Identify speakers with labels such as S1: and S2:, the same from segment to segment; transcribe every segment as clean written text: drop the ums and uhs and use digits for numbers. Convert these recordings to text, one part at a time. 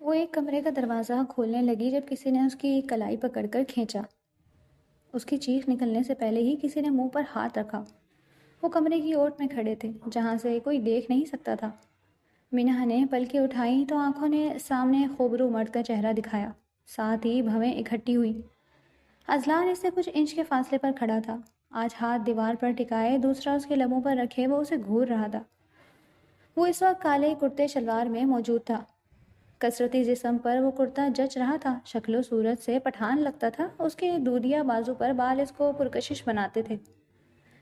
S1: وہ ایک کمرے کا دروازہ کھولنے لگی جب کسی نے اس کی کلائی پکڑ کر کھینچا۔ اس کی چیخ نکلنے سے پہلے ہی کسی نے منہ پر ہاتھ رکھا۔ وہ کمرے کی اوٹ میں کھڑے تھے جہاں سے کوئی دیکھ نہیں سکتا تھا۔ مینہ نے پلکیں اٹھائیں تو آنکھوں نے سامنے خوبرو مرد کا چہرہ دکھایا، ساتھ ہی بھویں اکٹھی ہوئی۔ اذلان اس سے کچھ انچ کے فاصلے پر کھڑا تھا۔ آج ہاتھ دیوار پر ٹکائے، دوسرا اس کے لبوں پر رکھے وہ اسے گھور رہا تھا۔ وہ اس وقت کالے کرتے شلوار میں موجود تھا۔ کثرتی جسم پر وہ کرتا جچ رہا تھا، شکل و صورت سے پٹھان لگتا تھا۔ اس کے دودیا بازو پر بال اس کو پرکشش بناتے تھے۔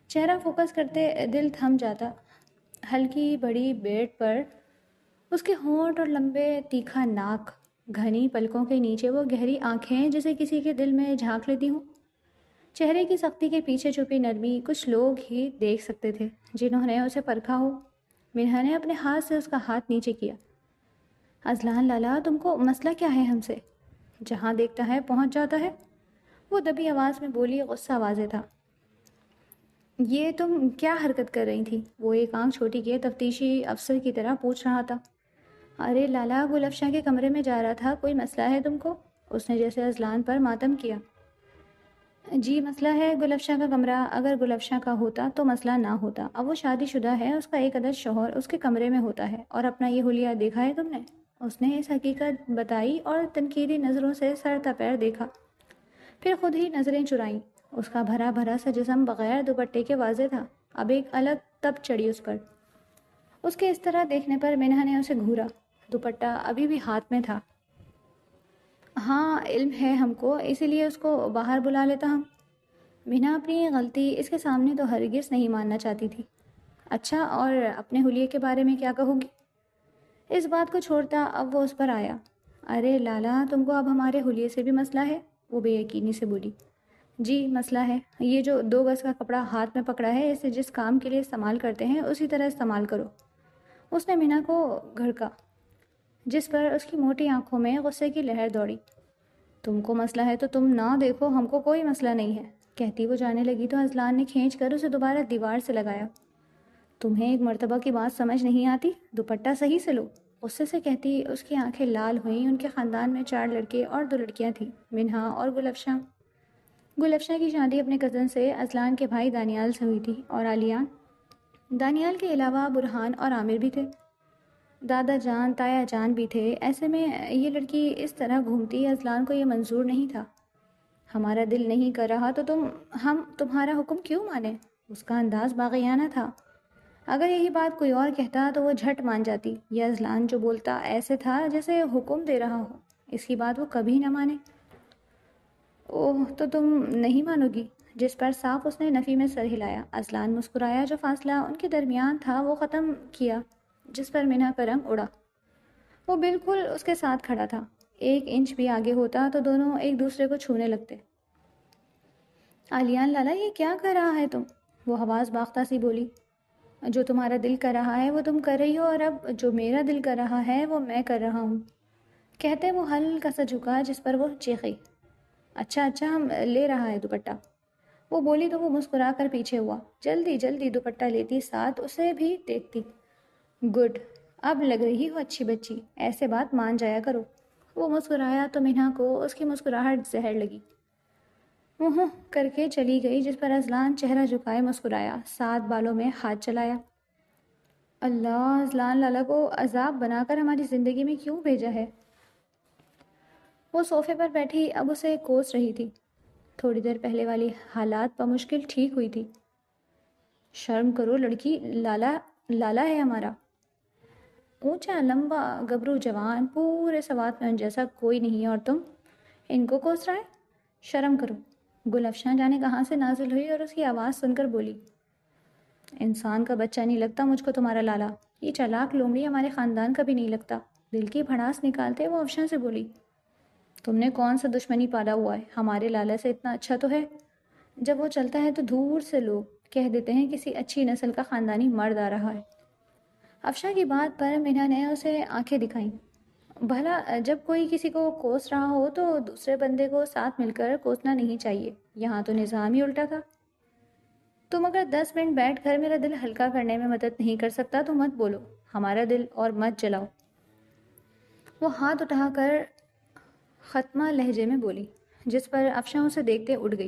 S1: چہرہ فوکس کرتے دل تھم جاتا۔ ہلکی بڑی بیٹ پر اس کے ہونٹ اور لمبے تیکھا ناک، گھنی پلکوں کے نیچے وہ گہری آنکھیں جسے کسی کے دل میں جھانک لیتی ہوں۔ چہرے کی سختی کے پیچھے چھپی نرمی کچھ لوگ ہی دیکھ سکتے تھے جنہوں نے اسے پرکھا ہو۔ مینہ نے اپنے ہاتھ سے اس کا ہاتھ نیچے کیا۔ اذلان لالا، تم کو مسئلہ کیا ہے ہم سے؟ جہاں دیکھتا ہے پہنچ جاتا ہے، وہ دبی آواز میں بولی، غصہ واضح تھا۔ یہ تم کیا حرکت کر رہی تھی؟ وہ ایک آنکھ چھوٹی کیے تفتیشی افسر کی طرح پوچھ رہا تھا۔ ارے لالا، گل افشاں کے کمرے میں جا رہا تھا، کوئی مسئلہ ہے تم کو؟ اس نے جیسے اذلان پر ماتم کیا۔ جی مسئلہ ہے، گل افشاں کا کمرہ اگر گل افشاں کا ہوتا تو مسئلہ نہ ہوتا۔ اب وہ شادی شدہ ہے، اس کا ایک عدد شوہر اس کے کمرے میں ہوتا ہے، اور اپنا یہ حلیہ دیکھا ہے تم نے؟ اس نے اس حقیقت بتائی اور تنقیدی نظروں سے سر تا پیر دیکھا، پھر خود ہی نظریں چرائیں۔ اس کا بھرا بھرا سا جسم بغیر دوپٹے کے واضح تھا، اب ایک الگ تب چڑھی اس پر۔ اس کے اس طرح دیکھنے پر مینہ نے اسے گھورا۔ دوپٹہ ابھی بھی ہاتھ میں تھا۔ ہاں علم ہے ہم کو، اسی لیے اس کو باہر بلا لیتا ہم۔ مینہ اپنی غلطی اس کے سامنے تو ہرگز نہیں ماننا چاہتی تھی۔ اچھا، اور اپنے حلیے کے بارے میں کیا کہو گی؟ اس بات کو چھوڑتا اب وہ اس پر آیا۔ ارے لالا، تم کو اب ہمارے حلیے سے بھی مسئلہ ہے؟ وہ بے یقینی سے بولی۔ جی مسئلہ ہے، یہ جو 2 گز کا کپڑا ہاتھ میں پکڑا ہے، اسے جس کام کے لیے استعمال کرتے ہیں اسی طرح استعمال کرو۔ اس نے مینہ کو گھڑکا، جس پر اس کی موٹی آنکھوں میں غصے کی لہر دوڑی۔ تم کو مسئلہ ہے تو تم نہ دیکھو، ہم کو کوئی مسئلہ نہیں ہے، کہتی وہ جانے لگی تو اذلان نے کھینچ کر اسے دوبارہ دیوار سے لگایا۔ تمہیں ایک مرتبہ کی بات سمجھ نہیں آتی؟ دوپٹہ صحیح سے لو، غصے سے کہتی۔ اس کی آنکھیں لال ہوئیں۔ ان کے خاندان میں 4 لڑکے اور 2 لڑکیاں تھیں، مینہ اور گل افشاں۔ گل افشاں کی شادی اپنے کزن سے، اذلان کے بھائی دانیال سے ہوئی تھی، اور عالیان۔ دانیال کے علاوہ برہان اور عامر بھی تھے، دادا جان تایا جان بھی تھے۔ ایسے میں یہ لڑکی اس طرح گھومتی، اذلان کو یہ منظور نہیں تھا۔ ہمارا دل نہیں کر رہا تو ہم تمہارا حکم کیوں مانیں؟ اس کا انداز باغیانہ تھا۔ اگر یہی بات کوئی اور کہتا تو وہ جھٹ مان جاتی۔ یہ اذلان جو بولتا ایسے تھا جیسے حکم دے رہا ہو، اس کی بات وہ کبھی نہ مانے۔ اوہ، تو تم نہیں مانو گی؟ جس پر صاف اس نے نفی میں سر ہلایا۔ اذلان مسکرایا، جو فاصلہ ان کے درمیان تھا وہ ختم کیا، جس پر مینہ کا رنگ اڑا۔ وہ بالکل اس کے ساتھ کھڑا تھا، 1 انچ بھی آگے ہوتا تو دونوں ایک دوسرے کو چھونے لگتے۔ عالیان لالا، یہ کیا کر رہا ہے تم؟ وہ حواس باختہ سی بولی۔ جو تمہارا دل کر رہا ہے وہ تم کر رہی ہو، اور اب جو میرا دل کر رہا ہے وہ میں کر رہا ہوں، کہتے وہ ہلکا سا جھکا، جس پر وہ چیخی۔ اچھا اچھا، ہم لے رہا ہے دوپٹہ، وہ بولی تو وہ مسکرا کر پیچھے ہوا۔ جلدی جلدی دوپٹہ لیتی، ساتھ اسے بھی دیکھتی۔ گڈ، اب لگ رہی ہو اچھی بچی، ایسے بات مان جایا کرو۔ وہ مسکرایا تو مینہ کو اس کی مسکراہٹ زہر لگی۔ کر کے چلی گئی، جس پر اذلان چہرہ جھکائے مسکرایا، ساتھ بالوں میں ہاتھ چلایا۔ اللہ، اذلان لالا کو عذاب بنا کر ہماری زندگی میں کیوں بھیجا ہے؟ وہ صوفے پر بیٹھی اب اسے کوس رہی تھی۔ تھوڑی دیر پہلے والی حالات بمشکل ٹھیک ہوئی تھی۔ شرم کرو لڑکی، لالا ہے ہمارا، اونچا لمبا گبرو جوان، پورے سوات میں ان جیسا کوئی نہیں، اور تم ان کو کوس رہا ہے؟ شرم کرو۔ گل افشاں جانے کہاں سے نازل ہوئی اور اس کی آواز سن کر بولی۔ انسان کا بچہ نہیں لگتا مجھ کو تمہارا لالا، یہ چالاک لومڑی ہمارے خاندان کا بھی نہیں لگتا۔ دل کی بھڑاس نکالتے وہ افشاں سے بولی۔ تم نے کون سا دشمنی پالا ہوا ہے؟ ہمارے لالا سے اتنا اچھا تو ہے، جب وہ چلتا ہے تو دور سے لوگ کہہ دیتے ہیں کسی اچھی نسل کا خاندانی مرد آ رہا ہے۔ افشاں کی بات پر مینہ نے اسے آنکھیں دکھائیں۔ بھلا جب کوئی کسی کو کوس رہا ہو تو دوسرے بندے کو ساتھ مل کر کوسنا نہیں چاہیے، یہاں تو نظام ہی الٹا تھا۔ تم اگر 10 منٹ بیٹھ کر میرا دل ہلکا کرنے میں مدد نہیں کر سکتا تو مت بولو، ہمارا دل اور مت جلاؤ۔ وہ ہاتھ اٹھا کر ختمہ لہجے میں بولی، جس پر افشاں اسے دیکھتے اٹھ گئی۔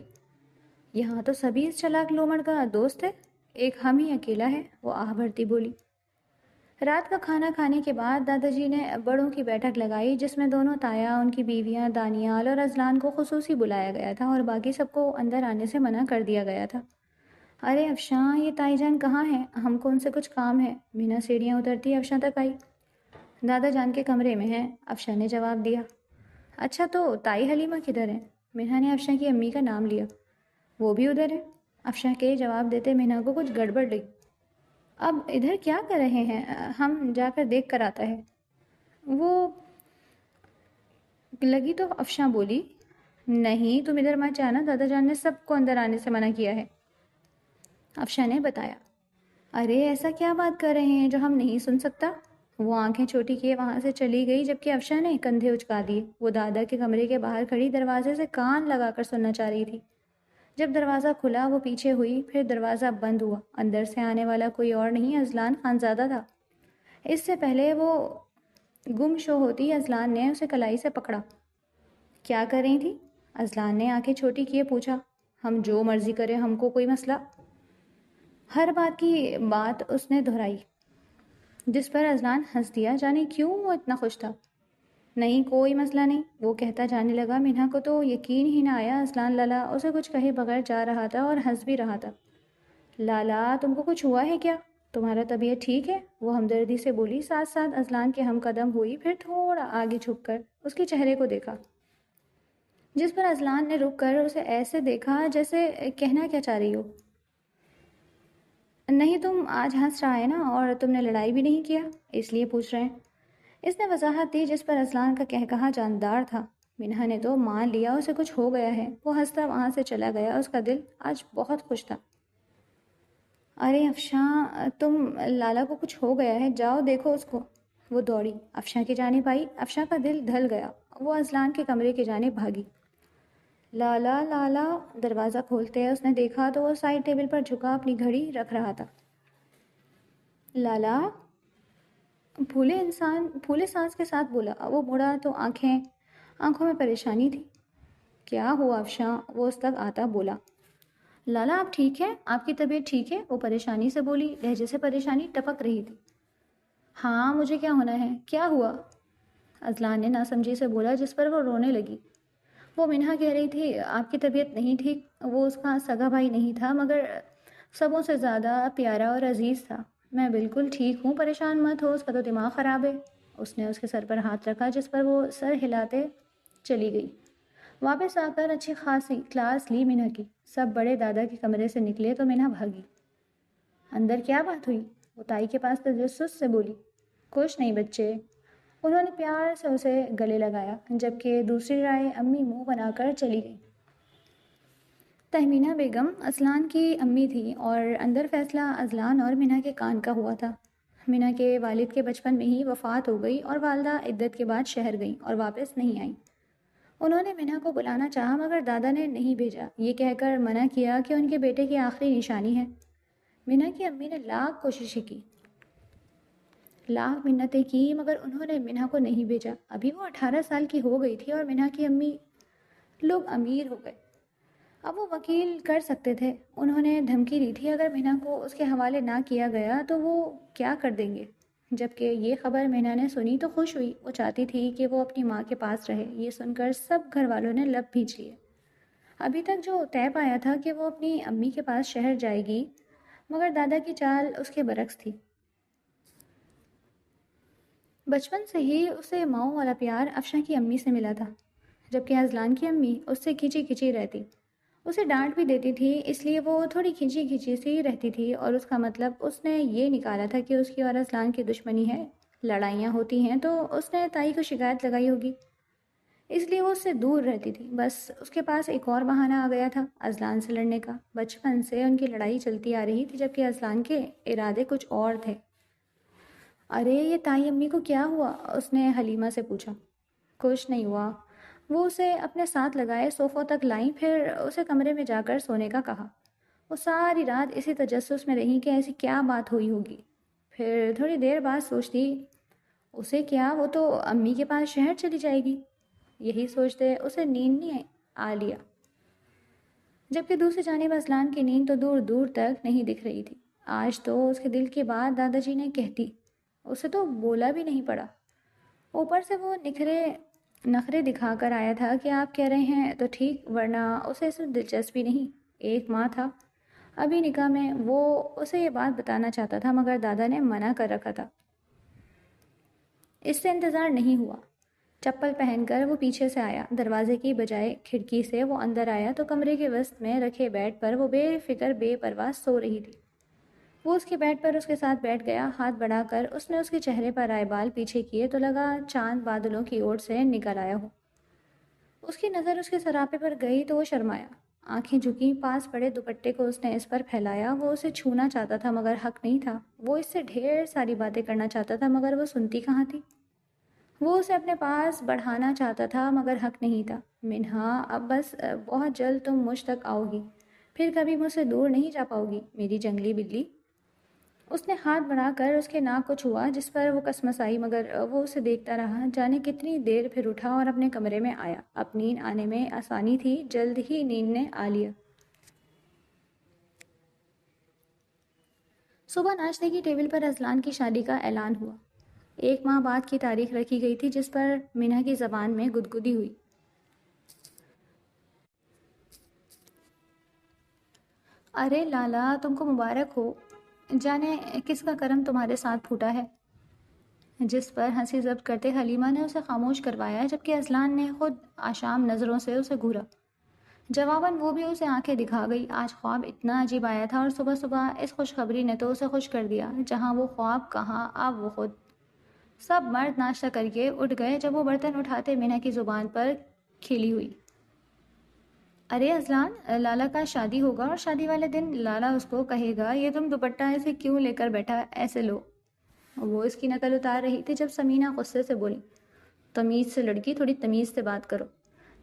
S1: یہاں تو سبھی اس چلاک لومڑ کا دوست ہے، ایک ہم ہی اکیلا ہے، وہ آہ بھرتی بولی۔ رات کا کھانا کھانے کے بعد دادا جی نے بڑوں کی بیٹھک لگائی، جس میں دونوں تایا، ان کی بیویاں دانیال اور ازلان کو خصوصی بلایا گیا تھا اور باقی سب کو اندر آنے سے منع کر دیا گیا تھا۔ ارے افشاں، یہ تائی جان کہاں ہیں؟ ہم کو ان سے کچھ کام ہے۔ مینا سیڑھیاں اترتی افشاں تک آئی۔ دادا جان کے کمرے میں ہیں، افشاں نے جواب دیا۔ اچھا، تو تائی حلیمہ کدھر ہے؟ مینا نے افشاں کی امی کا نام لیا۔ وہ بھی ادھر ہے۔ افشاں کے جواب دیتے مینا کو کچھ گڑبڑ لگی۔ اب ادھر کیا کر رہے ہیں؟ ہم جا کر دیکھ کر آتا ہے۔ وہ لگی تو افشاں بولی، نہیں تم ادھر مت جانا، دادا جان نے سب کو اندر آنے سے منع کیا ہے۔ افشاں نے بتایا۔ ارے ایسا کیا بات کر رہے ہیں جو ہم نہیں سن سکتا؟ وہ آنکھیں چھوٹی کیے وہاں سے چلی گئی، جبکہ افشاں نے کندھے اچکا دیے۔ وہ دادا کے کمرے کے باہر کھڑی دروازے سے کان لگا کر سننا چاہ رہی تھی۔ جب دروازہ کھلا وہ پیچھے ہوئی، پھر دروازہ بند ہوا۔ اندر سے آنے والا کوئی اور نہیں، ازلان خانزادہ تھا۔ اس سے پہلے وہ گم شو ہوتی، ازلان نے اسے کلائی سے پکڑا۔ کیا کر رہی تھی؟ ازلان نے آنکھیں چھوٹی کیے پوچھا۔ ہم جو مرضی کرے، ہم کو کوئی مسئلہ؟ ہر بات کی بات اس نے دہرائی، جس پر ازلان ہنس دیا، جانے کیوں وہ اتنا خوش تھا۔ نہیں کوئی مسئلہ نہیں، وہ کہتا جانے لگا۔ مینا کو تو یقین ہی نہ آیا ازلان لالا اسے کچھ کہے بغیر جا رہا تھا اور ہنس بھی رہا تھا۔ لالا تم کو کچھ ہوا ہے کیا؟ تمہارا طبیعت ٹھیک ہے؟ وہ ہمدردی سے بولی، ساتھ ساتھ ازلان کے ہم قدم ہوئی، پھر تھوڑا آگے جھک کر اس کے چہرے کو دیکھا، جس پر ازلان نے رک کر اسے ایسے دیکھا جیسے کہنا کیا چاہ رہی ہو۔ نہیں تم آج ہنس رہا ہے نا، اور تم نے لڑائی بھی نہیں کیا، اس لیے پوچھ رہے ہیں۔ اس نے وضاحت دی، جس پر ازلان کا کہا جاندار تھا۔ منہا نے تو مان لیا اسے کچھ ہو گیا ہے۔ وہ ہنستا وہاں سے چلا گیا، اس کا دل آج بہت خوش تھا۔ ارے افشاں، تم لالا کو کچھ ہو گیا ہے، جاؤ دیکھو اس کو۔ وہ دوڑی، افشاں کی جانب آئی۔ افشاں کا دل دھل گیا، وہ ازلان کے کمرے کی جانب بھاگی۔ لالا لالا، دروازہ کھولتے اس نے دیکھا تو وہ سائڈ ٹیبل پر جھکا اپنی گھڑی رکھ رہا تھا۔ لالا، پھولے سانس کے ساتھ بولا۔ وہ مڑا تو آنکھوں میں پریشانی تھی۔ کیا ہوا افشاں؟ وہ اس تک آتا بولا۔ لالا آپ ٹھیک ہے؟ آپ کی طبیعت ٹھیک ہے؟ وہ پریشانی سے بولی، لہجے سے پریشانی ٹپک رہی تھی۔ ہاں مجھے کیا ہونا ہے؟ کیا ہوا؟ ازلان نے ناسمجھی سے بولا، جس پر وہ رونے لگی۔ وہ منہا کہہ رہی تھی آپ کی طبیعت نہیں ٹھیک۔ وہ اس کا سگا بھائی نہیں تھا، مگر سبوں سے زیادہ پیارا اور عزیز تھا۔ میں بالکل ٹھیک ہوں، پریشان مت ہو، اس کا تو دماغ خراب ہے۔ اس نے اس کے سر پر ہاتھ رکھا، جس پر وہ سر ہلاتے چلی گئی۔ واپس آ کر اچھی خاصی کلاس لی منہا کی۔ سب بڑے دادا کے کمرے سے نکلے تو منہا بھاگی۔ اندر کیا بات ہوئی؟ وہ تائی کے پاس تجسس سے بولی۔ کچھ نہیں بچے۔ انہوں نے پیار سے اسے گلے لگایا، جبکہ دوسری رائے امی منہ بنا کر چلی گئی۔ تہمینہ بیگم ازلان کی امی تھی اور اندر فیصلہ ازلان اور منہا کے کان کا ہوا تھا۔ منہا کے والد کے بچپن میں ہی وفات ہو گئی اور والدہ عدت کے بعد شہر گئیں اور واپس نہیں آئیں۔ انہوں نے منہا کو بلانا چاہا، مگر دادا نے نہیں بھیجا، یہ کہہ کر منع کیا کہ ان کے بیٹے کی آخری نشانی ہے۔ منہا کی امی نے لاکھ کوششیں کی، لاکھ منتیں کی، مگر انہوں نے منہا کو نہیں بھیجا۔ ابھی وہ 18 سال کی ہو گئی تھی اور منہا کی امی لوگ امیر ہو گئے، اب وہ وکیل کر سکتے تھے۔ انہوں نے دھمکی دی تھی اگر منہا کو اس کے حوالے نہ کیا گیا تو وہ کیا کر دیں گے۔ جبکہ یہ خبر منہا نے سنی تو خوش ہوئی، وہ چاہتی تھی کہ وہ اپنی ماں کے پاس رہے۔ یہ سن کر سب گھر والوں نے لب بھیج لیے۔ ابھی تک جو طے پایا تھا کہ وہ اپنی امی کے پاس شہر جائے گی، مگر دادا کی چال اس کے برعکس تھی۔ بچپن سے ہی اسے ماؤں والا پیار افشاں کی امی سے ملا تھا، جبکہ ازلان کی امی اس سے کھچی کھچی رہتی، اسے ڈانٹ بھی دیتی تھی، اس لیے وہ تھوڑی کھچی کھچی سی رہتی تھی، اور اس کا مطلب اس نے یہ نکالا تھا کہ اس کی اور ازلان کی دشمنی ہے، لڑائیاں ہوتی ہیں تو اس نے تائی کو شکایت لگائی ہوگی، اس لیے وہ اس سے دور رہتی تھی۔ بس اس کے پاس ایک اور بہانہ آ گیا تھا ازلان سے لڑنے کا۔ بچپن سے ان کی لڑائی چلتی آ رہی تھی، جبکہ ازلان کے ارادے کچھ اور تھے۔ ارے یہ تائی امی کو کیا ہوا؟ اس نے حلیمہ سے پوچھا۔ کچھ نہیں ہوا، وہ اسے اپنے ساتھ لگائے صوفوں تک لائیں، پھر اسے کمرے میں جا کر سونے کا کہا۔ وہ ساری رات اسی تجسس میں رہی کہ ایسی کیا بات ہوئی ہوگی۔ پھر تھوڑی دیر بعد سوچتی، اسے کیا، وہ تو امی کے پاس شہر چلی جائے گی۔ یہی سوچتے اسے نیند نہیں آ لیا، جبکہ دوسری جانب اذلان کی نیند تو دور دور تک نہیں دکھ رہی تھی۔ آج تو اس کے دل کی بات دادا جی نے کہہ دی، اسے تو بولا بھی نہیں پڑا۔ اوپر سے وہ نخرے دکھا کر آیا تھا کہ آپ کہہ رہے ہیں تو ٹھیک، ورنہ اسے اس میں دلچسپی نہیں۔ ایک ماہ تھا ابھی نکاح میں، وہ اسے یہ بات بتانا چاہتا تھا مگر دادا نے منع کر رکھا تھا۔ اس سے انتظار نہیں ہوا۔ چپل پہن کر وہ پیچھے سے آیا، دروازے کی بجائے کھڑکی سے وہ اندر آیا تو کمرے کے وسط میں رکھے بیڈ پر وہ بے فکر بے پرواہ سو رہی تھی۔ وہ اس کے بیڈ پر اس کے ساتھ بیٹھ گیا، ہاتھ بڑھا کر اس نے اس کے چہرے پر آئے بال پیچھے کیے تو لگا چاند بادلوں کی اوٹ سے نکل آیا ہو۔ اس کی نظر اس کے سراپے پر گئی تو وہ شرمایا، آنکھیں جھکیں، پاس پڑے دوپٹے کو اس نے اس پر پھیلایا۔ وہ اسے چھونا چاہتا تھا مگر حق نہیں تھا، وہ اس سے ڈھیر ساری باتیں کرنا چاہتا تھا مگر وہ سنتی کہاں تھی۔ وہ اسے اپنے پاس بڑھانا چاہتا تھا مگر حق نہیں تھا۔ منہا، اب بس بہت جلد تم مجھ تک آؤ گی، پھر کبھی مجھ سے دور نہیں جا پاؤ گی میری جنگلی بلی۔ اس نے ہاتھ بڑھا کر اس کے ناک کو چھوا جس پر وہ کسمسائی، مگر وہ اسے دیکھتا رہا۔ جانے کتنی دیر پھر اٹھا اور اپنے کمرے میں آیا۔ اب نیند آنے میں آسانی تھی، جلد ہی نیند نے آ لیا۔ صبح ناشتے کی ٹیبل پر اذلان کی شادی کا اعلان ہوا۔ 1 ماہ بعد کی تاریخ رکھی گئی تھی جس پر منہا کی زبان میں گدگدی ہوئی۔ ارے لالا، تم کو مبارک ہو، جانے کس کا کرم تمہارے ساتھ پھوٹا ہے۔ جس پر ہنسی ضبط کرتے حلیمہ نے اسے خاموش کروایا، جبکہ اذلان نے خود آشام نظروں سے اسے گھورا۔ جواباً وہ بھی اسے آنکھیں دکھا گئی۔ آج خواب اتنا عجیب آیا تھا اور صبح صبح اس خوشخبری نے تو اسے خوش کر دیا۔ جہاں وہ خواب، کہاں اب وہ خود۔ سب مرد ناشتہ کر کے اٹھ گئے جب وہ برتن اٹھاتے منہا کی زبان پر کھلی ہوئی، ارے اذلان، لالا کا شادی ہوگا اور شادی والے دن لالا اس کو کہے گا یہ تم دوپٹہ ایسے کیوں لے کر بیٹھا، ایسے لو۔ وہ اس کی نقل اتار رہی تھی جب سمینہ غصے سے بولی، تمیز سے لڑکی، تھوڑی تمیز سے بات کرو۔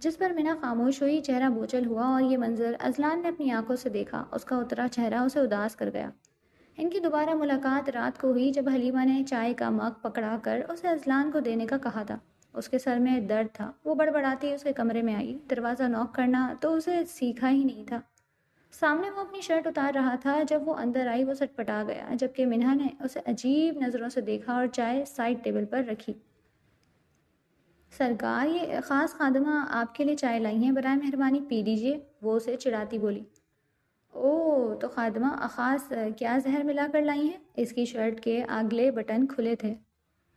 S1: جس پر منہا خاموش ہوئی، چہرہ بوچھل ہوا، اور یہ منظر اذلان نے اپنی آنکھوں سے دیکھا۔ اس کا اترا چہرہ اسے اداس کر گیا۔ ان کی دوبارہ ملاقات رات کو ہوئی جب حلیمہ نے چائے کا مگ پکڑا کر اسے اذلان کو دینے کا کہا تھا۔ اس کے سر میں درد تھا، وہ بڑبڑاتی اس کے کمرے میں آئی۔ دروازہ نوک کرنا تو اسے سیکھا ہی نہیں تھا۔ سامنے وہ اپنی شرٹ اتار رہا تھا، جب وہ اندر آئی وہ سٹپٹا گیا، جبکہ منہا نے اسے عجیب نظروں سے دیکھا اور چائے سائڈ ٹیبل پر رکھی۔ سرکار، یہ خاص خادمہ آپ کے لیے چائے لائی ہیں، برائے مہربانی پی لیجیے، وہ اسے چڑھاتی بولی۔ اوہ، تو خادمہ خاص کیا زہر ملا کر لائی ہیں؟ اس کی شرٹ کے اگلے بٹن کھلے تھے۔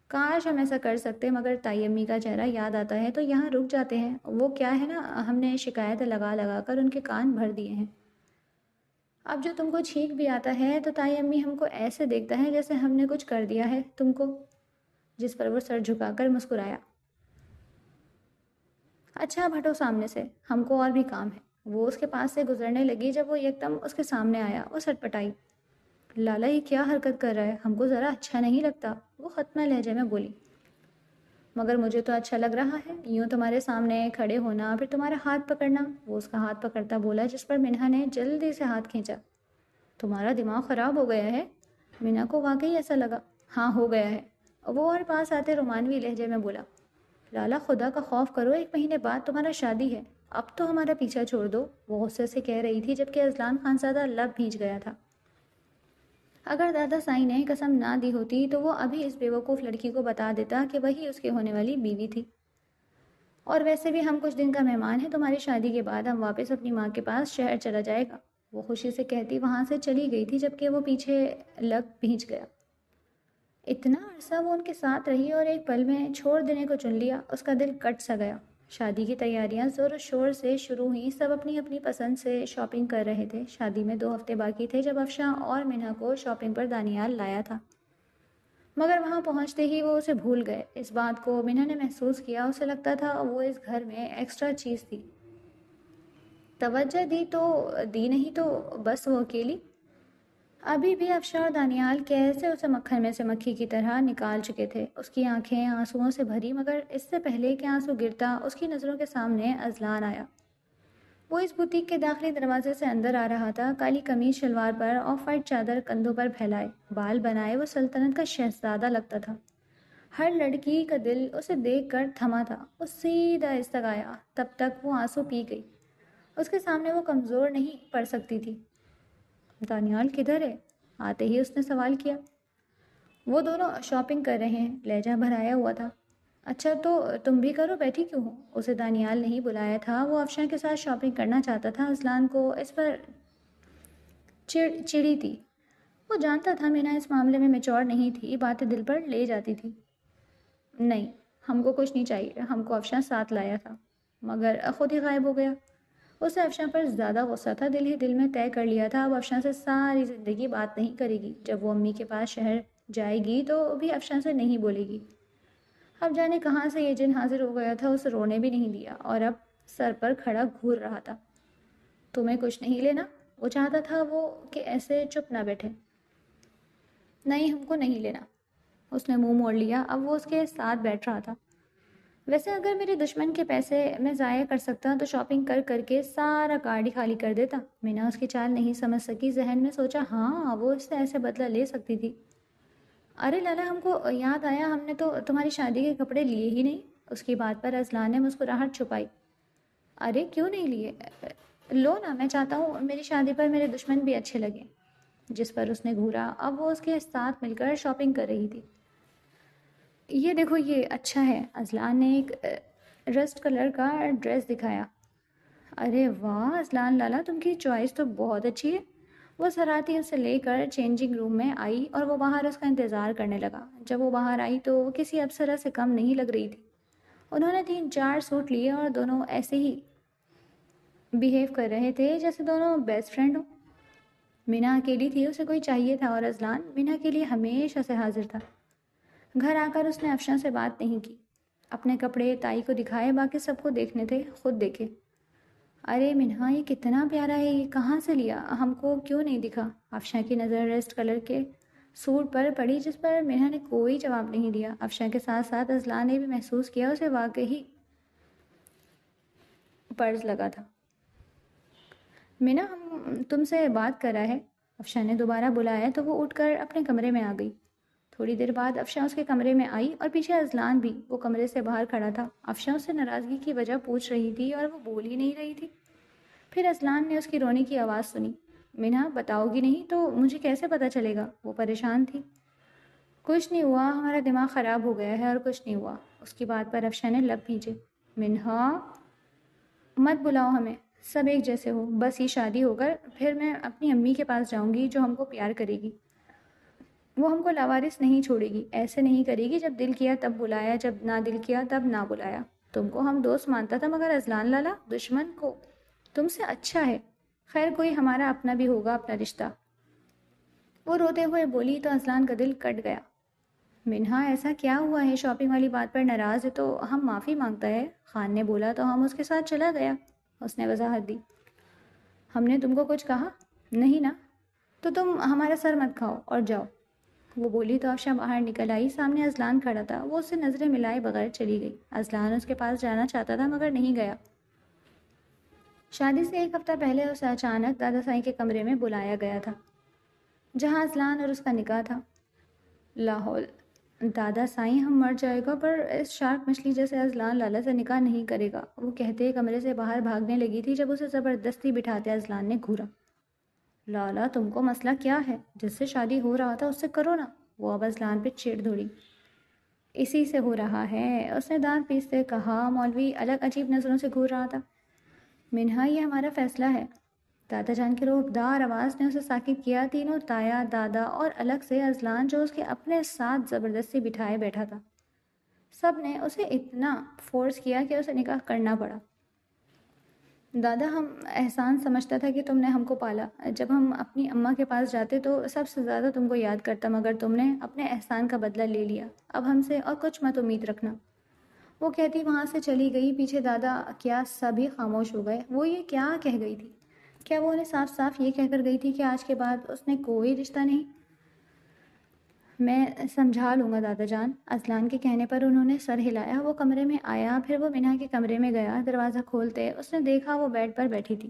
S1: کاش ہم ایسا کر سکتے، مگر تائی امی کا چہرہ یاد آتا ہے تو یہاں رک جاتے ہیں۔ وہ کیا ہے نا، ہم نے شکایت لگا لگا کر ان کے کان بھر دیے ہیں۔ اب جو تم کو چھینک بھی آتا ہے تو تائی امی ہم کو ایسے دیکھتا ہے جیسے ہم نے کچھ کر دیا ہے تم کو۔ جس پر وہ سر جھکا کر مسکرایا۔ اچھا اب ہٹو سامنے سے، ہم کو اور بھی کام ہے۔ وہ اس کے پاس سے گزرنے لگی جب وہ یکدم اس کے سامنے آیا۔ وہ سٹپٹائی، لالا یہ کیا حرکت کر رہا ہے، ہم کو ذرا اچھا نہیں لگتا، وہ ختمہ لہجے میں بولی۔ مگر مجھے تو اچھا لگ رہا ہے، یوں تمہارے سامنے کھڑے ہونا، پھر تمہارا ہاتھ پکڑنا، وہ اس کا ہاتھ پکڑتا بولا، جس پر منہا نے جلدی سے ہاتھ کھینچا۔ تمہارا دماغ خراب ہو گیا ہے؟ منہا کو واقعی ایسا لگا۔ ہاں ہو گیا ہے، وہ اور پاس آتے رومانوی لہجے میں بولا۔ لالا خدا کا خوف کرو، 1 مہینے بعد تمہارا شادی ہے، اب تو ہمارا پیچھا چھوڑ دو، وہ غصے سے کہہ رہی تھی، جبکہ اذلان خانزادہ لب بھیج گیا تھا۔ اگر دادا سائی نے قسم نہ دی ہوتی تو وہ ابھی اس بیوقوف لڑکی کو بتا دیتا کہ وہی اس کی ہونے والی بیوی تھی۔ اور ویسے بھی ہم کچھ دن کا مہمان ہیں، تمہاری شادی کے بعد ہم واپس اپنی ماں کے پاس شہر چلا جائے گا، وہ خوشی سے کہتی وہاں سے چلی گئی تھی، جبکہ وہ پیچھے لگ بھیج گیا۔ اتنا عرصہ وہ ان کے ساتھ رہی اور ایک پل میں چھوڑ دینے کو چن لیا، اس کا دل کٹ سا گیا۔ شادی کی تیاریاں زور و شور سے شروع ہوئیں، سب اپنی اپنی پسند سے شاپنگ کر رہے تھے۔ شادی میں 2 ہفتے باقی تھے جب افشاں اور منہا کو شاپنگ پر دانیال لایا تھا، مگر وہاں پہنچتے ہی وہ اسے بھول گئے۔ اس بات کو منہا نے محسوس کیا، اسے لگتا تھا وہ اس گھر میں ایکسٹرا چیز تھی۔ توجہ دی تو دی نہیں تو بس وہ اکیلی۔ ابھی بھی افشاں اور دانیال کیسے اسے مکھن میں سے مکھی کی طرح نکال چکے تھے۔ اس کی آنکھیں آنسوؤں سے بھری، مگر اس سے پہلے کہ آنسو گرتا اس کی نظروں کے سامنے اذلان آیا۔ وہ اس بوتیک کے داخلی دروازے سے اندر آ رہا تھا، کالی قمیض شلوار پر، آف وائٹ چادر کندھوں پر پھیلائے، بال بنائے، وہ سلطنت کا شہزادہ لگتا تھا۔ ہر لڑکی کا دل اسے دیکھ کر تھما تھا۔ وہ سیدھا استگایا، تب تک وہ آنسو پی گئی۔ اس کے سامنے وہ کمزور نہیں پڑ سکتی تھی۔ دانیال کدھر ہے؟ آتے ہی اس نے سوال کیا۔ وہ دونوں شاپنگ کر رہے ہیں، لہجہ بھرایا ہوا تھا۔ اچھا تو تم بھی کرو، بیٹھی کیوں ہو؟ اسے دانیال نہیں بلایا تھا، وہ افشاں کے ساتھ شاپنگ کرنا چاہتا تھا۔ اذلان کو اس پر چڑی تھی۔ وہ جانتا تھا مینا اس معاملے میں میچور نہیں تھی، باتیں دل پر لے جاتی تھی۔ نہیں، ہم کو کچھ نہیں چاہیے، ہم کو افشاں ساتھ لایا تھا مگر خود ہی غائب ہو گیا۔ اسے افشاں پر زیادہ غصہ تھا، دل ہی دل میں طے کر لیا تھا اب افشاں سے ساری زندگی بات نہیں کرے گی۔ جب وہ امی کے پاس شہر جائے گی تو بھی افشاں سے نہیں بولے گی۔ اب جانے کہاں سے یہ جن حاضر ہو گیا تھا، اسے رونے بھی نہیں دیا اور اب سر پر کھڑا گھور رہا تھا۔ تمہیں کچھ نہیں لینا؟ وہ چاہتا تھا وہ کہ ایسے چپ نہ بیٹھے۔ نہیں، ہم کو نہیں لینا۔ اس نے منہ موڑ لیا، اب وہ اس کے ساتھ بیٹھ رہا تھا۔ ویسے اگر میرے دشمن کے پیسے میں ضائع کر سکتا تو شاپنگ کر کر کے سارا کارڈ ہی خالی کر دیتا۔ مینا اس کی چال نہیں سمجھ سکی، ذہن میں سوچا ہاں وہ اس سے ایسے بدلہ لے سکتی تھی۔ ارے لالا، ہم کو یاد آیا، ہم نے تو تمہاری شادی کے کپڑے لیے ہی نہیں۔ اس کی بات پر اذلان نے مسکراہٹ چھپائی۔ ارے کیوں نہیں لیے؟ لو نا، میں چاہتا ہوں میری شادی پر میرے دشمن بھی اچھے لگے۔ جس پر اس نے گھورا۔ اب وہ اس کے ساتھ مل کر شاپنگ کر رہی تھی۔ یہ دیکھو، یہ اچھا ہے۔ اذلان نے ایک رسٹ کلر کا ڈریس دکھایا۔ ارے واہ اذلان لالا، تم کی چوائس تو بہت اچھی ہے۔ وہ سراتی اسے لے کر چینجنگ روم میں آئی اور وہ باہر اس کا انتظار کرنے لگا۔ جب وہ باہر آئی تو وہ کسی ابصرہ سے کم نہیں لگ رہی تھی۔ انہوں نے 3-4 سوٹ لیے اور دونوں ایسے ہی بیہیو کر رہے تھے جیسے دونوں بیسٹ فرینڈ ہوں۔ مینا اکیلی تھی، اسے کوئی چاہیے تھا اور اذلان مینا کے لیے ہمیشہ سے حاضر تھا۔ گھر آ کر اس نے افشاں سے بات نہیں کی، اپنے کپڑے تائی کو دکھائے، باقی سب کو دیکھنے تھے، خود دیکھے۔ ارے منہا، یہ کتنا پیارا ہے، یہ کہاں سے لیا؟ ہم کو کیوں نہیں دکھا؟ افشاں کی نظر ریسٹ کلر کے سوٹ پر پڑی جس پر منہا نے کوئی جواب نہیں دیا۔ افشاں کے ساتھ ساتھ اذلان نے بھی محسوس کیا اسے واقعی پرز لگا تھا۔ مینا، ہم تم سے بات کر رہا ہے۔ افشاں نے دوبارہ بلایا تو وہ اٹھ کر اپنے کمرے میں آ گئی۔ تھوڑی دیر بعد افشاں اس کے کمرے میں آئی اور پیچھے اذلان بھی، وہ کمرے سے باہر کھڑا تھا۔ افشاں اس سے ناراضگی کی وجہ پوچھ رہی تھی اور وہ بول ہی نہیں رہی تھی۔ پھر اذلان نے اس کی رونے کی آواز سنی۔ مینا، بتاؤ گی نہیں تو مجھے کیسے پتہ چلے گا؟ وہ پریشان تھی۔ کچھ نہیں ہوا، ہمارا دماغ خراب ہو گیا ہے اور کچھ نہیں ہوا۔ اس کی بات پر افشاں نے لب بھینچے۔ منہا، مت بلاؤ ہمیں، سب ایک جیسے ہو، بس یہ شادی ہو کر پھر میں اپنی امی کے پاس جاؤں گی جو ہم کو پیار کرے گی۔ وہ ہم کو لاوارث نہیں چھوڑے گی، ایسے نہیں کرے گی، جب دل کیا تب بلایا، جب نہ دل کیا تب نہ بلایا۔ تم کو ہم دوست مانتا تھا مگر اذلان لالا دشمن کو تم سے اچھا ہے۔ خیر کوئی ہمارا اپنا بھی ہوگا، اپنا رشتہ۔ وہ روتے ہوئے بولی تو اذلان کا دل کٹ گیا۔ منہا، ایسا کیا ہوا ہے؟ شاپنگ والی بات پر ناراض ہے تو ہم معافی مانگتا ہے، خان نے بولا تو ہم اس کے ساتھ چلا گیا۔ اس نے وضاحت دی۔ ہم نے تم کو کچھ کہا نہیں نا؟ تو تم ہمارا سر مت کھاؤ اور جاؤ۔ وہ بولی تو افشاں باہر نکل آئی، سامنے اذلان کھڑا تھا۔ وہ اس سے نظریں ملائے بغیر چلی گئی۔ اذلان اس کے پاس جانا چاہتا تھا مگر نہیں گیا۔ شادی سے 1 ہفتہ پہلے اسے اچانک دادا سائی کے کمرے میں بلایا گیا تھا جہاں اذلان اور اس کا نکاح تھا۔ لاہور، دادا سائی ہم مر جائے گا پر اس شارک مچھلی جیسے اذلان لالا سے نکاح نہیں کرے گا، وہ کہتے کمرے سے باہر بھاگنے لگی تھی جب اسے زبردستی بٹھاتے اذلان نے گھورا۔ لالا، تم کو مسئلہ کیا ہے؟ جس سے شادی ہو رہا تھا اس سے کرو نا۔ وہ اب اذلان پہ چڑ دوڑی۔ اسی سے ہو رہا ہے، اس نے دانت پیستے کہا۔ مولوی الگ عجیب نظروں سے گھور رہا تھا۔ منہا، یہ ہمارا فیصلہ ہے۔ دادا جان کی روبدار آواز نے اسے ساکت کیا۔ تینوں تایا، دادا اور الگ سے اذلان جو اس کے اپنے ساتھ زبردستی بٹھائے بیٹھا تھا، سب نے اسے اتنا فورس کیا کہ اسے نکاح کرنا پڑا۔ دادا، ہم احسان سمجھتا تھا کہ تم نے ہم کو پالا، جب ہم اپنی اماں کے پاس جاتے تو سب سے زیادہ تم کو یاد کرتا، مگر تم نے اپنے احسان کا بدلہ لے لیا، اب ہم سے اور کچھ مت امید رکھنا۔ وہ کہتی وہاں سے چلی گئی۔ پیچھے دادا کیا سب ہی خاموش ہو گئے۔ وہ یہ کیا کہہ گئی تھی؟ کیا وہ انہیں صاف صاف یہ کہہ کر گئی تھی کہ آج کے بعد اس نے کوئی رشتہ نہیں؟ میں سمجھا لوں گا دادا جان۔ اذلان کے کہنے پر انہوں نے سر ہلایا۔ وہ کمرے میں آیا، پھر وہ منہا کے کمرے میں گیا۔ دروازہ کھولتے اس نے دیکھا وہ بیڈ پر بیٹھی تھی۔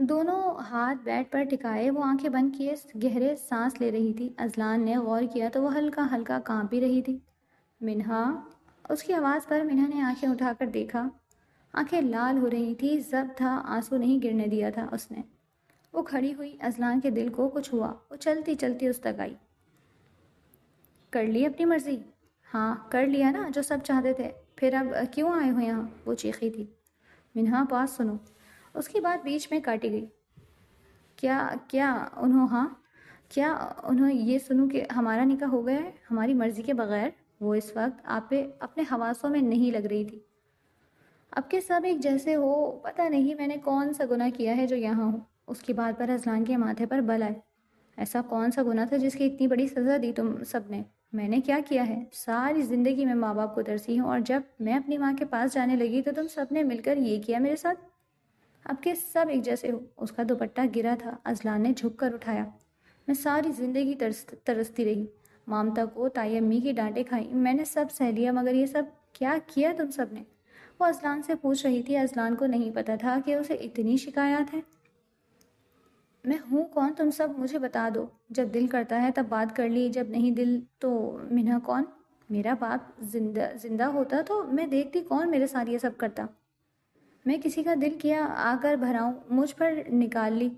S1: دونوں ہاتھ بیڈ پر ٹکائے وہ آنکھیں بند کیے گہرے سانس لے رہی تھی۔ اذلان نے غور کیا تو وہ ہلکا ہلکا کانپ بھی رہی تھی۔ منہا، اس کی آواز پر منہا نے آنکھیں اٹھا کر دیکھا۔ آنکھیں لال ہو رہی تھی، ضبط تھا، آنسو نہیں گرنے دیا تھا اس نے۔ وہ کھڑی ہوئی، اذلان کے دل کو کچھ ہوا، وہ چلتی چلتی اس تک آئی۔ کر لی اپنی مرضی؟ ہاں کر لیا نا جو سب چاہتے تھے، پھر اب کیوں آئے ہو یہاں؟ وہ چیخی تھی۔ منہا بات سنو، اس کی بات بیچ میں کاٹی گئی۔ کیا کیا انہوں ہاں کیا انہوں یہ سنوں کہ ہمارا نکاح ہو گیا ہے ہماری مرضی کے بغیر؟ وہ اس وقت آپ پہ اپنے حواسوں میں نہیں لگ رہی تھی۔ اب کے سب ایک جیسے ہو، پتہ نہیں میں نے کون سا گناہ کیا ہے جو یہاں ہوں۔ اس کی بات پر اذلان کے ماتھے پر بل آئے۔ ایسا کون سا گناہ تھا جس کی اتنی بڑی سزا دی تم سب نے؟ میں نے کیا کیا ہے؟ ساری زندگی میں ماں باپ کو ترسی ہوں، اور جب میں اپنی ماں کے پاس جانے لگی تو تم سب نے مل کر یہ کیا میرے ساتھ؟ اب کے سب ایک جیسے ہو۔ اس کا دوپٹہ گرا تھا، اذلان نے جھک کر اٹھایا۔ میں ساری زندگی ترستی رہی، مامتا کو تائی امی کی ڈانٹیں کھائیں، میں نے سب سہ لیا، مگر یہ سب کیا کیا تم سب نے؟ وہ اذلان سے پوچھ رہی تھی۔ اذلان کو نہیں پتہ تھا کہ اسے اتنی شکایات ہیں۔ میں ہوں کون تم سب مجھے بتا دو، جب دل کرتا ہے تب بات کر لی، جب نہیں دل تو منہا کون؟ میرا باپ زندہ ہوتا تو میں دیکھتی کون میرے ساتھ یہ سب کرتا؟ میں کسی کا دل کیا آ کر بھراؤں، مجھ پر نکال لی؟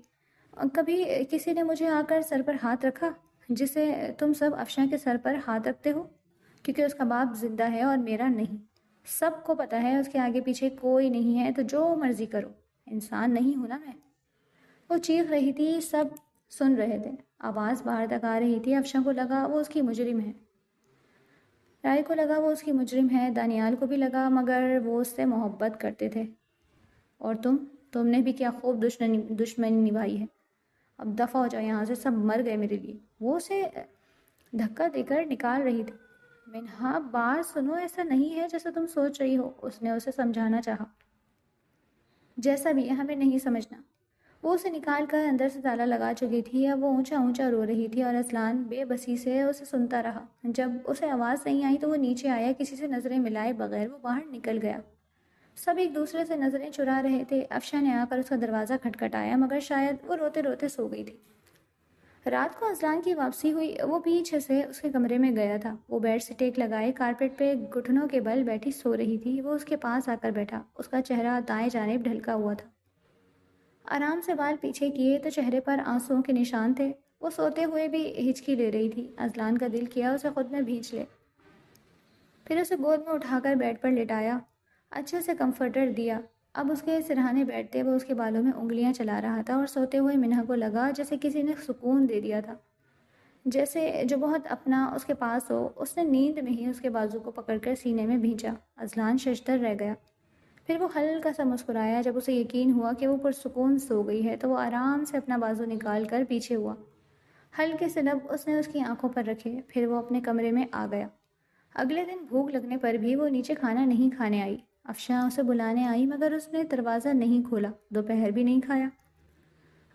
S1: کبھی کسی نے مجھے آ کر سر پر ہاتھ رکھا جسے تم سب افشاں کے سر پر ہاتھ رکھتے ہو کیونکہ اس کا باپ زندہ ہے اور میرا نہیں؟ سب کو پتہ ہے اس کے آگے پیچھے کوئی نہیں ہے، تو جو مرضی کرو، انسان نہیں ہوں نا میں؟ وہ چیخ رہی تھی، سب سن رہے تھے، آواز باہر تک آ رہی تھی۔ افشاں کو لگا وہ اس کی مجرم ہے، رائے کو لگا وہ اس کی مجرم ہے، دانیال کو بھی لگا، مگر وہ اس سے محبت کرتے تھے۔ اور تم نے بھی کیا خوب دشمنی نبھائی ہے۔ اب دفع ہو جاؤ یہاں سے، سب مر گئے میرے لیے۔ وہ اسے دھکا دے کر نکال رہی تھی۔ منہا بات سنو، ایسا نہیں ہے جیسا تم سوچ رہی ہو، اس نے اسے سمجھانا چاہا۔ جیسا بھی ہے ہمیں نہیں سمجھنا۔ وہ اسے نکال کر اندر سے تالا لگا چکی تھی۔ اب وہ اونچا اونچا رو رہی تھی اور اذلان بے بسی سے اسے سنتا رہا۔ جب اسے آواز نہیں آئی تو وہ نیچے آیا، کسی سے نظریں ملائے بغیر وہ باہر نکل گیا۔ سب ایک دوسرے سے نظریں چرا رہے تھے۔ افشاں نے آ کر اس کا دروازہ کھٹکھٹایا، مگر شاید وہ روتے روتے سو گئی تھی۔ رات کو اذلان کی واپسی ہوئی، وہ پیچھے سے اس کے کمرے میں گیا تھا۔ وہ بیڈ سے ٹیک لگائے کارپیٹ پہ گھٹنوں کے بل بیٹھی سو رہی تھی۔ وہ اس کے پاس آ کر بیٹھا، اس کا چہرہ دائیں جانب ڈھلکا ہوا تھا۔ آرام سے بال پیچھے کیے تو چہرے پر آنسوؤں کے نشان تھے۔ وہ سوتے ہوئے بھی ہچکی لے رہی تھی۔ اذلان کا دل کیا اسے خود میں بھینچ لے، پھر اسے گود میں اٹھا کر بیڈ پر لٹایا، اچھے سے کمفرٹر دیا۔ اب اس کے سرہانے بیٹھتے وہ اس کے بالوں میں انگلیاں چلا رہا تھا، اور سوتے ہوئے منہا کو لگا جیسے کسی نے سکون دے دیا تھا، جیسے جو بہت اپنا اس کے پاس ہو۔ اس نے نیند میں ہی اس کے بازو کو پکڑ کر سینے میں بھینچا۔ اذلان ششدر رہ گیا، پھر وہ ہلکا سا مسکرایا۔ جب اسے یقین ہوا کہ وہ پرسکون سو گئی ہے تو وہ آرام سے اپنا بازو نکال کر پیچھے ہوا۔ ہلکے سے لب اس نے اس کی آنکھوں پر رکھے، پھر وہ اپنے کمرے میں آ گیا۔ اگلے دن بھوک لگنے پر بھی وہ نیچے کھانا نہیں کھانے آئی۔ افشاں اسے بلانے آئی، مگر اس نے دروازہ نہیں کھولا، دوپہر بھی نہیں کھایا۔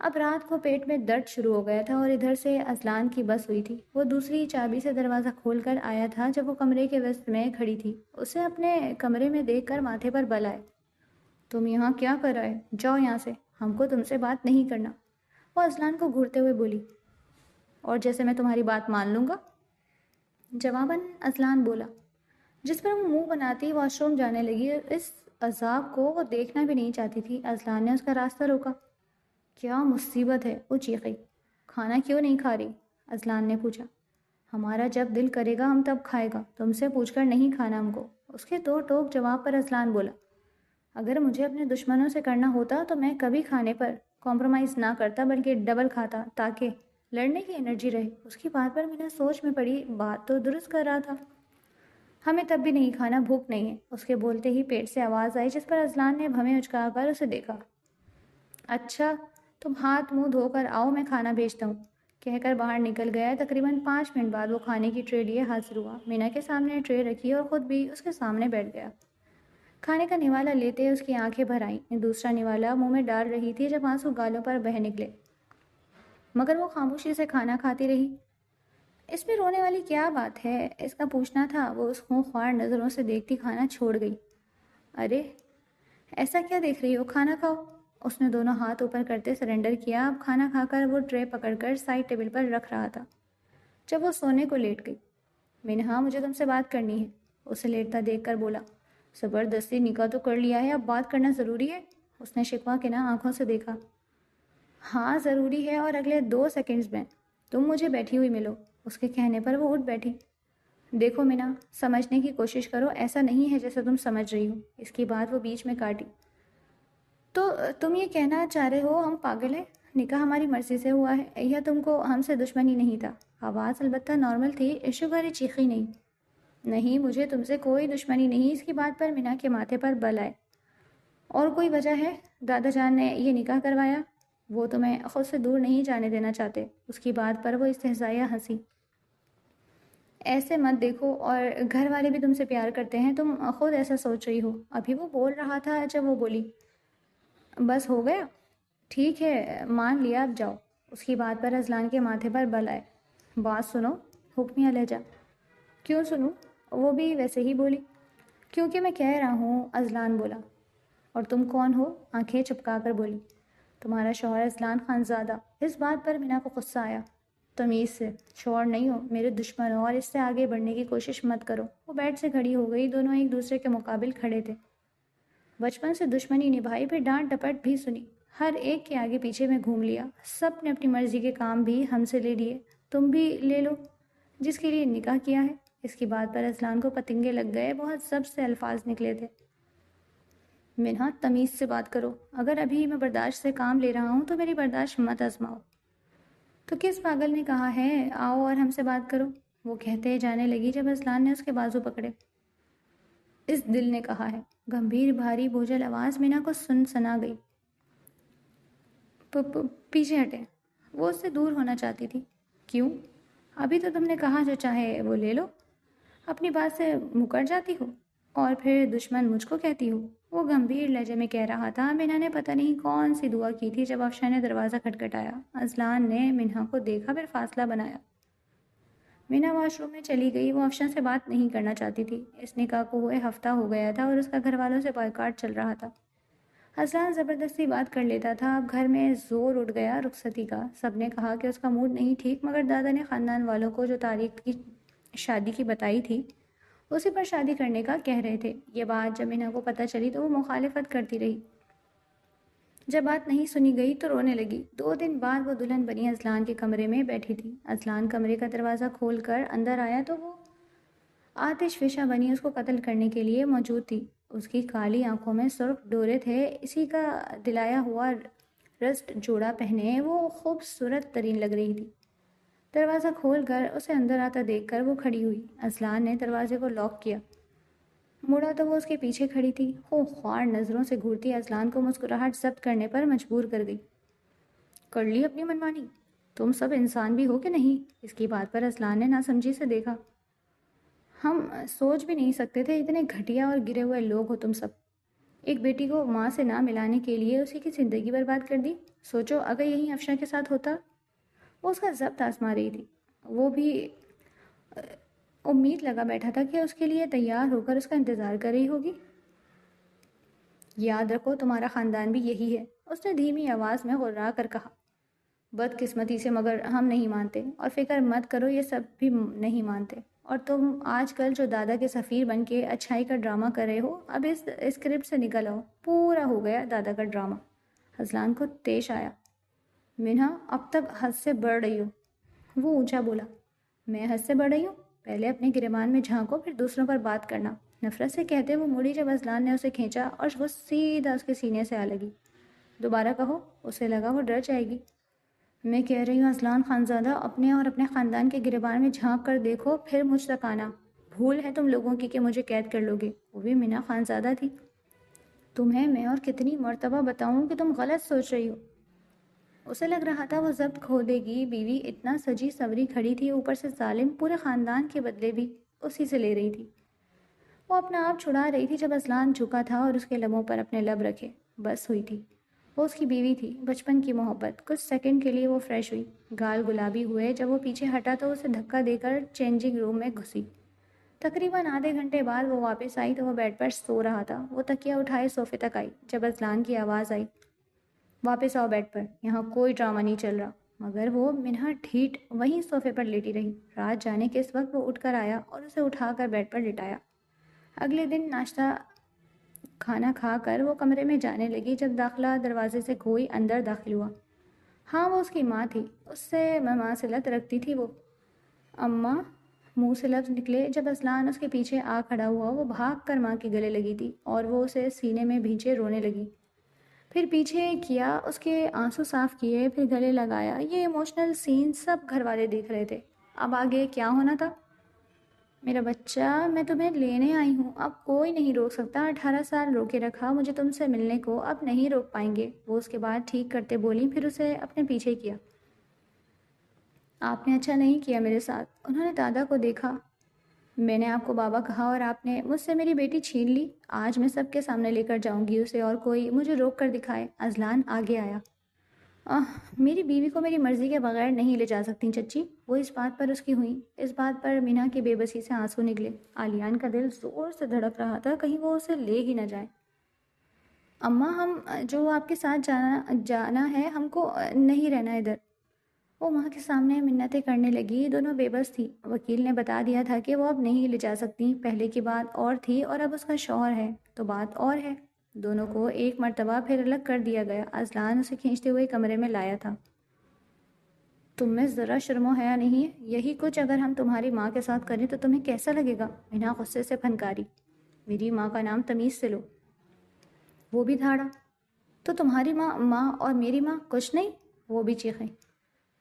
S1: اب رات کو پیٹ میں درد شروع ہو گیا تھا، اور ادھر سے اذلان کی بس ہوئی تھی۔ وہ دوسری چابی سے دروازہ کھول کر آیا تھا جب وہ کمرے کے وسط میں کھڑی تھی۔ اسے اپنے کمرے میں دیکھ کر ماتھے پر بل آئے۔ تم یہاں کیا کر رہے؟ جاؤ یہاں سے، ہم کو تم سے بات نہیں کرنا، وہ اذلان کو گھورتے ہوئے بولی۔ اور جیسے میں تمہاری بات مان لوں گا؟ جواباً اذلان بولا۔ جس پر وہ منہ بناتی واش روم جانے لگی۔ اس عذاب کو وہ دیکھنا بھی نہیں چاہتی تھی۔ اذلان نے اس کا راستہ روکا۔ کیا مصیبت ہے؟ وہ چیخی۔ کھانا کیوں نہیں کھا رہی؟ اذلان نے پوچھا۔ ہمارا جب دل کرے گا ہم تب کھائے گا، تم سے پوچھ کر نہیں کھانا ہم کو، اس کے دو ٹوک جواب پر اذلان بولا۔ اگر مجھے اپنے دشمنوں سے کرنا ہوتا تو میں کبھی کھانے پر کمپرومائز نہ کرتا، بلکہ ڈبل کھاتا تاکہ لڑنے کی انرجی رہے۔ اس کی بات پر میں نے سوچ میں پڑی، بات تو درست کر رہا تھا۔ ہمیں تب بھی نہیں کھانا، بھوک نہیں ہے، اس کے بولتے ہی پیٹ سے آواز آئی، جس پر اذلان نے بھویں اچکا کر اسے دیکھا۔ اچھا تم ہاتھ منہ دھو کر آؤ، میں کھانا بھیجتا ہوں، کہہ کر باہر نکل گیا۔ تقریباً 5 منٹ بعد وہ کھانے کی ٹرے لیے حاضر ہوا۔ مینا کے سامنے ٹرے رکھی اور خود بھی اس کے سامنے بیٹھ گیا۔ کھانے کا نوالا لیتے اس کی آنکھیں بھر آئیں۔ دوسرا نوالا منہ میں ڈال رہی تھی جب آنسو گالوں پر بہہ نکلے، مگر وہ خاموشی سے کھانا کھاتی رہی۔ اس میں رونے والی کیا بات ہے؟ اس کا پوچھنا تھا۔ وہ اس خونخوار نظروں سے دیکھتی کھانا چھوڑ گئی۔ ارے ایسا کیا دیکھ رہی ہو؟ کھانا کھاؤ۔ اس نے دونوں ہاتھ اوپر کرتے سرنڈر کیا. اب کھانا کھا کر وہ ٹرے پکڑ کر سائڈ ٹیبل پر رکھ رہا تھا جب وہ سونے کو لیٹ گئی. منہا مجھے تم سے بات کرنی ہے، اسے لیٹتا دیکھ کر بولا. زبردستی نکاح تو کر لیا ہے، اب بات کرنا ضروری ہے؟ اس نے شکوہ کے نہ آنکھوں سے دیکھا. ہاں ضروری ہے، اور اگلے 2 سیکنڈز میں تم مجھے بیٹھی ہوئی ملو. اس کے کہنے پر وہ اٹھ بیٹھی. دیکھو مینا، سمجھنے کی کوشش کرو، ایسا نہیں ہے جیسے تم سمجھ رہی ہو. اس کی بات وہ بیچ میں کاٹی. تو تم یہ کہنا چاہ رہے ہو ہم پاگل ہیں؟ نکاح ہماری مرضی سے ہوا ہے، یا تم کو ہم سے دشمنی نہیں تھا؟ آواز البتہ نارمل تھی، ایشو بھری چیخی نہیں. نہیں، مجھے تم سے کوئی دشمنی نہیں. اس کی بات پر مینا کے ماتھے پر بل آئے. اور کوئی وجہ ہے؟ دادا جان نے یہ نکاح کروایا، وہ تمہیں خود سے دور نہیں جانے دینا چاہتے. اس کی بات پر وہ استہزائیہ ہنسی. ایسے مت دیکھو، اور گھر والے بھی تم سے پیار کرتے ہیں، تم خود ایسا سوچ رہی ہو. ابھی وہ بول رہا تھا جب وہ بولی. بس ہو گیا؟ ٹھیک ہے، مان لیا، اب جاؤ. اس کی بات پر اذلان کے ماتھے پر بل آئے. بات سنو، حکمیہ لہجہ. کیوں سنوں؟ وہ بھی ویسے ہی بولی. کیونکہ میں کہہ رہا ہوں، اذلان بولا. اور تم کون ہو؟ آنکھیں چپکا کر بولی. تمہارا شوہر اذلان خان زادہ. اس بات پر مینا کو غصہ آیا. تمیز سے، شوہر نہیں ہو، میرے دشمن ہو، اور اس سے آگے بڑھنے کی کوشش مت کرو. وہ بیڈ سے کھڑی ہو گئی. دونوں ایک دوسرے کے مقابل کھڑے تھے. بچپن سے دشمنی نبھائی، پھر ڈانٹ ڈپٹ بھی سنی، ہر ایک کے آگے پیچھے میں گھوم لیا. سب نے اپنی مرضی کے کام بھی ہم سے لے لیے، تم بھی لے لو جس کے لیے نکاح کیا ہے. اس کی بات پر اذلان کو پتنگے لگ گئے. بہت سب سے الفاظ نکلے تھے. منہا، تمیز سے بات کرو. اگر ابھی میں برداشت سے کام لے رہا ہوں تو میری برداشت مت آزماؤ. تو کس پاگل نے کہا ہے آؤ اور ہم سے بات کرو؟ وہ کہتے جانے لگی جب اذلان نے اس کے بازو پکڑے. اس دل نے کہا ہے. گمبھیر بھاری بوجھل آواز مینا کو سن سنا گئی. پیچھے ہٹے. وہ اس سے دور ہونا چاہتی تھی. کیوں؟ ابھی تو تم نے کہا جو چاہے وہ لے لو. اپنی بات سے مکر جاتی ہو اور پھر دشمن مجھ کو کہتی ہو. وہ گمبھیر لہجے میں کہہ رہا تھا. مینا نے پتہ نہیں کون سی دعا کی تھی جب افشا نے دروازہ کھٹکھٹایا. اذلان نے منہا کو دیکھا، پھر فاصلہ بنایا. مینا واش روم میں چلی گئی. وہ افشا سے بات نہیں کرنا چاہتی تھی. اس نکاح کو ہوئے ہفتہ ہو گیا تھا اور اس کا گھر والوں سے بائیکاٹ چل رہا تھا. اذلان زبردستی بات کر لیتا تھا. اب گھر میں زور اٹھ گیا رخصتی کا. سب نے کہا کہ اس کا موڈ نہیں ٹھیک، مگر دادا نے خاندان والوں کو جو تاریخ کی شادی کی بتائی تھی اسی پر شادی کرنے کا کہہ رہے تھے. یہ بات جب مینا کو پتہ چلی تو وہ مخالفت کرتی رہی. جب بات نہیں سنی گئی تو رونے لگی. 2 دن بعد وہ دلہن بنی اذلان کے کمرے میں بیٹھی تھی. اذلان کمرے کا دروازہ کھول کر اندر آیا تو وہ آتش فشاں بنی اس کو قتل کرنے کے لیے موجود تھی. اس کی کالی آنکھوں میں سرخ ڈورے تھے. اسی کا دلایا ہوا رسٹ جوڑا پہنے وہ خوبصورت ترین لگ رہی تھی. دروازہ کھول کر اسے اندر آتا دیکھ کر وہ کھڑی ہوئی. اذلان نے دروازے کو لاک کیا. مڑا تو وہ اس کے پیچھے کھڑی تھی. خوار نظروں سے گھورتی اذلان کو مسکراہٹ ضبط کرنے پر مجبور کر گئی. کر لی اپنی منمانی؟ تم سب انسان بھی ہو کہ نہیں؟ اس کی بات پر اذلان نے ناسمجھی سے دیکھا. ہم سوچ بھی نہیں سکتے تھے اتنے گھٹیا اور گرے ہوئے لوگ ہو تم سب. ایک بیٹی کو ماں سے نہ ملانے کے لیے اسی کی زندگی برباد کر دی. سوچو اگر یہی افشا کے ساتھ ہوتا. وہ اس کا ضبط آزما رہی تھی. وہ بھی امید لگا بیٹھا تھا کہ اس کے لیے تیار ہو کر اس کا انتظار کر رہی ہوگی. یاد رکھو تمہارا خاندان بھی یہی ہے، اس نے دھیمی آواز میں غرا کر کہا. بدقسمتی سے مگر ہم نہیں مانتے، اور فکر مت کرو یہ سب بھی نہیں مانتے. اور تم آج کل جو دادا کے سفیر بن کے اچھائی کا ڈرامہ کر رہے ہو، اب اس اسکرپٹ سے نکل آؤ. پورا ہو گیا دادا کا ڈرامہ. اذلان کو تیش آیا. منہا، اب تک حد سے بڑھ رہی ہو. وہ اونچا بولا. میں حد سے بڑھ رہی ہوں؟ پہلے اپنے گریبان میں جھانکو، پھر دوسروں پر بات کرنا. نفرت سے کہتے وہ مڑی جب اذلان نے اسے کھینچا اور وہ سیدھا اس کے سینے سے آ لگی. دوبارہ کہو. اسے لگا وہ ڈر جائے گی. میں کہہ رہی ہوں اذلان خانزادہ، اپنے اور اپنے خاندان کے گریبان میں جھانک کر دیکھو، پھر مجھ تک آنا. بھول ہے تم لوگوں کی کہ مجھے قید کر لوگے. وہ بھی مینا خانزادہ تھی. تمہیں میں اور کتنی مرتبہ بتاؤں کہ تم غلط سوچ رہی ہو. اسے لگ رہا تھا وہ ضبط کھو دے گی. بیوی اتنا سجی سوری کھڑی تھی، اوپر سے ظالم پورے خاندان کے بدلے بھی اسی سے لے رہی تھی. وہ اپنا آپ چھڑا رہی تھی جب اذلان جھکا تھا اور اس کے لبوں پر اپنے لب رکھے. بس ہوئی تھی. وہ اس کی بیوی تھی، بچپن کی محبت. کچھ سیکنڈ کے لیے وہ فریش ہوئی. گال گلابی ہوئے. جب وہ پیچھے ہٹا تو اسے دھکا دے کر چینجنگ روم میں گھسی. تقریباً آدھے گھنٹے بعد وہ واپس آئی تو وہ بیڈ پر سو رہا تھا. وہ تکیہ اٹھائے صوفے تک آئی جب اذلان کی آواز آئی. واپس آؤ بیڈ پر، یہاں کوئی ڈرامہ نہیں چل رہا۔ مگر وہ منہا ڈھیٹ وہیں صوفے پر لیٹی رہی۔ رات جانے کے اس وقت وہ اٹھ کر آیا اور اسے اٹھا کر بیڈ پر لٹایا۔ اگلے دن ناشتہ کھانا کھا کر وہ کمرے میں جانے لگی جب داخلہ دروازے سے کوئی اندر داخل ہوا۔ ہاں، وہ اس کی ماں تھی، اس سے مماثلت رکھتی تھی وہ۔ اماں، منہ سے لفظ نکلے جب اصلان اس کے پیچھے آ کھڑا ہوا۔ وہ بھاگ کر ماں کے گلے لگی تھی اور وہ اسے سینے میں بھینچے رونے لگی۔ پھر پیچھے کیا، اس کے آنسو صاف کیے، پھر گلے لگایا۔ یہ ایموشنل سین سب گھر والے دیکھ رہے تھے۔ اب آگے کیا ہونا تھا؟ میرا بچہ، میں تمہیں لینے آئی ہوں، اب کوئی نہیں روک سکتا۔ 18 سال روکے رکھا مجھے تم سے ملنے کو، اب نہیں روک پائیں گے، وہ اس کے بعد ٹھیک کرتے بولی، پھر اسے اپنے پیچھے کیا۔ آپ نے اچھا نہیں کیا میرے ساتھ۔ انہوں نے دادا کو دیکھا۔ میں نے آپ کو بابا کہا اور آپ نے مجھ سے میری بیٹی چھین لی۔ آج میں سب کے سامنے لے کر جاؤں گی اسے اور کوئی مجھے روک کر دکھائے۔ اذلان آگے آیا۔ میری بیوی کو میری مرضی کے بغیر نہیں لے جا سکتی چچی۔ وہ اس بات پر اس کی ہوئیں۔ اس بات پر مینا کی بے بسی سے آنسو نکلے۔ عالیان کا دل زور سے دھڑک رہا تھا، کہیں وہ اسے لے ہی نہ جائے۔ اماں، ہم جو آپ کے ساتھ جانا ہے، ہم کو نہیں رہنا ادھر۔ وہ ماں کے سامنے منتیں کرنے لگی۔ دونوں بے بس تھی۔ وکیل نے بتا دیا تھا کہ وہ اب نہیں لے جا سکتی۔ پہلے کی بات اور تھی اور اب اس کا شوہر ہے تو بات اور ہے۔ دونوں کو ایک مرتبہ پھر الگ کر دیا گیا۔ اذلان اسے کھینچتے ہوئے کمرے میں لایا تھا۔ تم میں ذرا شرم و حیا نہیں ہے؟ یہی کچھ اگر ہم تمہاری ماں کے ساتھ کریں تو تمہیں کیسا لگے گا؟ مینا غصے سے پھنکاری۔ میری ماں کا نام تمیز سے لو۔ وہ بھی دھاڑا۔ تو تمہاری ماں اور میری ماں کچھ نہیں؟ وہ بھی چیخیں۔